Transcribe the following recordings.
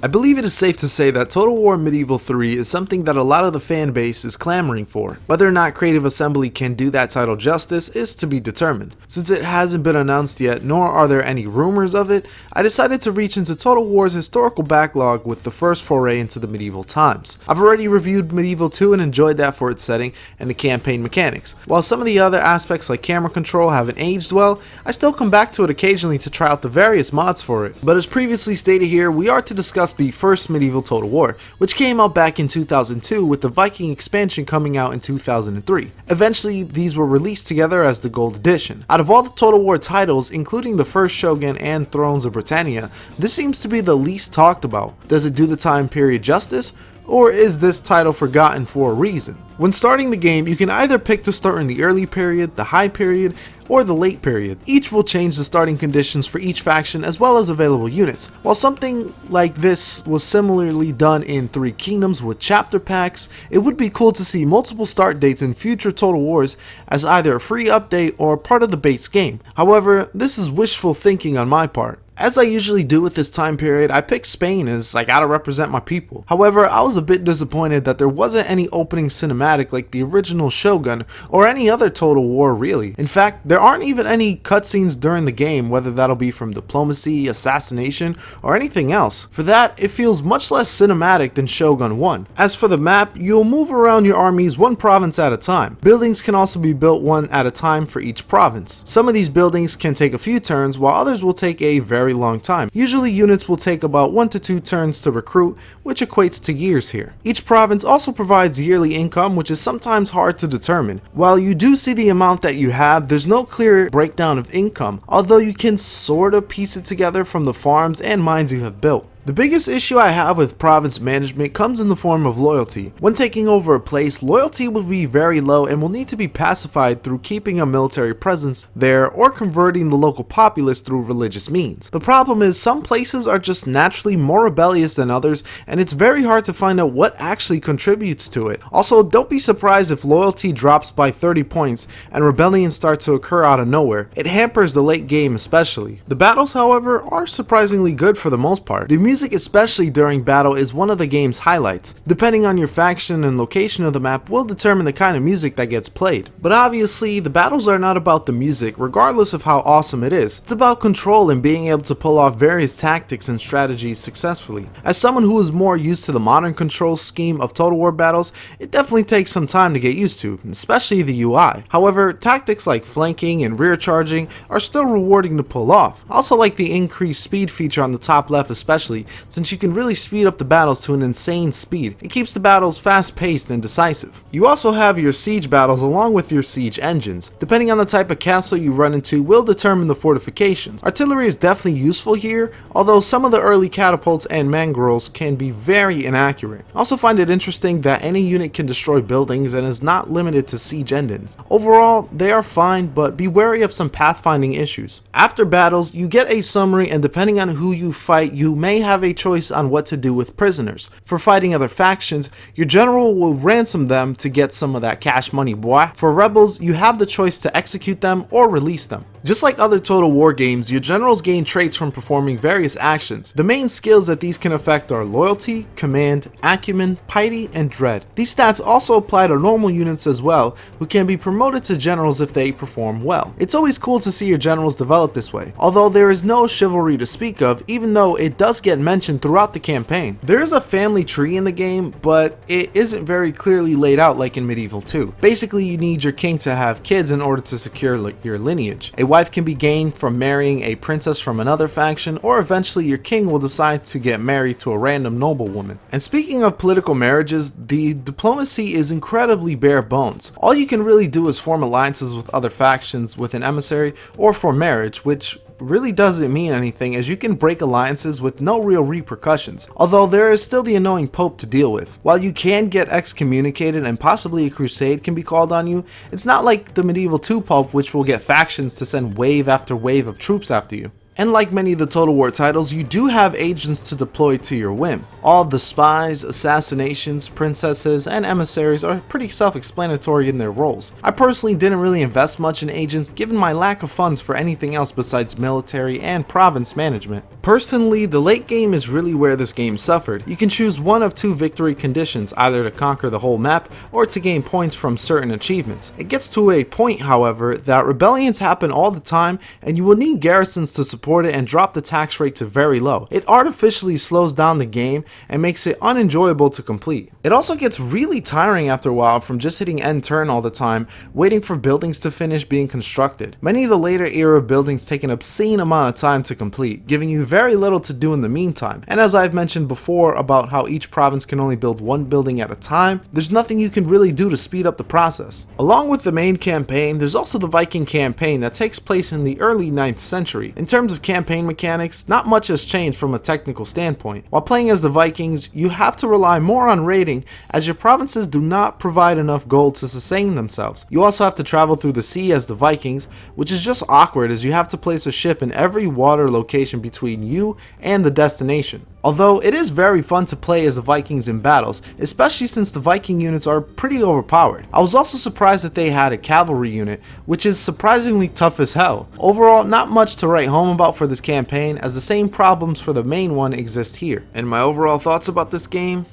I believe it is safe to say that Total War Medieval 3 is something that a lot of the fan base is clamoring for. Whether or not Creative Assembly can do that title justice is to be determined. Since it hasn't been announced yet, nor are there any rumors of it, I decided to reach into Total War's historical backlog with the first foray into the medieval times. I've already reviewed Medieval 2 and enjoyed that for its setting and the campaign mechanics. While some of the other aspects like camera control haven't aged well, I still come back to it occasionally to try out the various mods for it. But as previously stated here, we are to discuss the first medieval Total War, which came out back in 2002 with the Viking expansion coming out in 2003. Eventually, these were released together as the Gold Edition. Out of all the Total War titles, including the first Shogun and Thrones of Britannia, this seems to be the least talked about. Does it do the time period justice? Or is this title forgotten for a reason? When starting the game, you can either pick to start in the early period, the high period, or the late period. Each will change the starting conditions for each faction as well as available units. While something like this was similarly done in Three Kingdoms with chapter packs, it would be cool to see multiple start dates in future Total Wars as either a free update or part of the base game. However, this is wishful thinking on my part. As I usually do with this time period, I picked Spain as I gotta represent my people. However, I was a bit disappointed that there wasn't any opening cinematic like the original Shogun or any other Total War really. In fact, there aren't even any cutscenes during the game, whether that'll be from diplomacy, assassination, or anything else. For that, it feels much less cinematic than Shogun 1. As for the map, you'll move around your armies one province at a time. Buildings can also be built one at a time for each province. Some of these buildings can take a few turns, while others will take a very long time. Usually units will take about 1 to 2 turns to recruit, which equates to years here. Each province also provides yearly income, which is sometimes hard to determine. While you do see the amount that you have, there's no clear breakdown of income, although you can sort of piece it together from the farms and mines you have built. The biggest issue I have with province management comes in the form of loyalty. When taking over a place, loyalty will be very low and will need to be pacified through keeping a military presence there or converting the local populace through religious means. The problem is some places are just naturally more rebellious than others, and it's very hard to find out what actually contributes to it. Also, don't be surprised if loyalty drops by 30 points and rebellions start to occur out of nowhere. It hampers the late game especially. The battles, however, are surprisingly good for the most part. The music, especially during battle, is one of the game's highlights. Depending on your faction and location of the map will determine the kind of music that gets played. But obviously, the battles are not about the music, regardless of how awesome it is. It's about control and being able to pull off various tactics and strategies successfully. As someone who is more used to the modern control scheme of Total War battles, it definitely takes some time to get used to, especially the UI. However, tactics like flanking and rear charging are still rewarding to pull off. I also like the increased speed feature on the top left especially, since you can really speed up the battles to an insane speed. It keeps the battles fast paced and decisive. You also have your siege battles along with your siege engines. Depending on the type of castle you run into will determine the fortifications. Artillery is definitely useful here, although some of the early catapults and mangrels can be very inaccurate. I also find it interesting that any unit can destroy buildings and is not limited to siege engines. Overall, they are fine, but be wary of some pathfinding issues. After battles, you get a summary, and depending on who you fight, you may have a choice on what to do with prisoners. For fighting other factions, your general will ransom them to get some of that cash money, boy. For rebels, you have the choice to execute them or release them. Just like other Total War games, your generals gain traits from performing various actions. The main skills that these can affect are loyalty, command, acumen, piety, and dread. These stats also apply to normal units as well, who can be promoted to generals if they perform well. It's always cool to see your generals develop this way, although there is no chivalry to speak of, even though it does get mentioned throughout the campaign. There is a family tree in the game, but it isn't very clearly laid out like in Medieval 2. Basically, you need your king to have kids in order to secure your lineage. A wife can be gained from marrying a princess from another faction, or eventually your king will decide to get married to a random noblewoman. And speaking of political marriages, the diplomacy is incredibly bare bones. All you can really do is form alliances with other factions with an emissary or for marriage, which really doesn't mean anything, as you can break alliances with no real repercussions, although there is still the annoying Pope to deal with. While you can get excommunicated and possibly a crusade can be called on you, it's not like the Medieval 2 Pope, which will get factions to send wave after wave of troops after you. And like many of the Total War titles, you do have agents to deploy to your whim. All of the spies, assassinations, princesses, and emissaries are pretty self-explanatory in their roles. I personally didn't really invest much in agents given my lack of funds for anything else besides military and province management. Personally, the late game is really where this game suffered. You can choose one of two victory conditions, either to conquer the whole map or to gain points from certain achievements. It gets to a point, however, that rebellions happen all the time and you will need garrisons to support it and drop the tax rate to very low. It artificially slows down the game and makes it unenjoyable to complete. It also gets really tiring after a while from just hitting end turn all the time, waiting for buildings to finish being constructed. Many of the later era buildings take an obscene amount of time to complete, giving you very little to do in the meantime. And as I've mentioned before about how each province can only build one building at a time, there's nothing you can really do to speed up the process. Along with the main campaign, there's also the Viking Campaign that takes place in the early 9th century. In terms of campaign mechanics, not much has changed from a technical standpoint. While playing as the Vikings, you have to rely more on raiding as your provinces do not provide enough gold to sustain themselves. You also have to travel through the sea as the Vikings, which is just awkward as you have to place a ship in every water location between you and the destination. Although it is very fun to play as the Vikings in battles, especially since the Viking units are pretty overpowered. I was also surprised that they had a cavalry unit, which is surprisingly tough as hell. Overall, not much to write home about for this campaign, as the same problems for the main one exist here. And my overall thoughts about this game?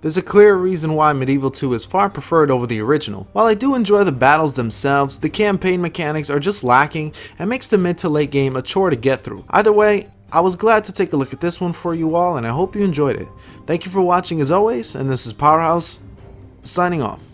There's a clear reason why Medieval 2 is far preferred over the original. While I do enjoy the battles themselves, the campaign mechanics are just lacking and makes the mid to late game a chore to get through. Either way, I was glad to take a look at this one for you all, and I hope you enjoyed it. Thank you for watching as always, and this is Powerhouse, signing off.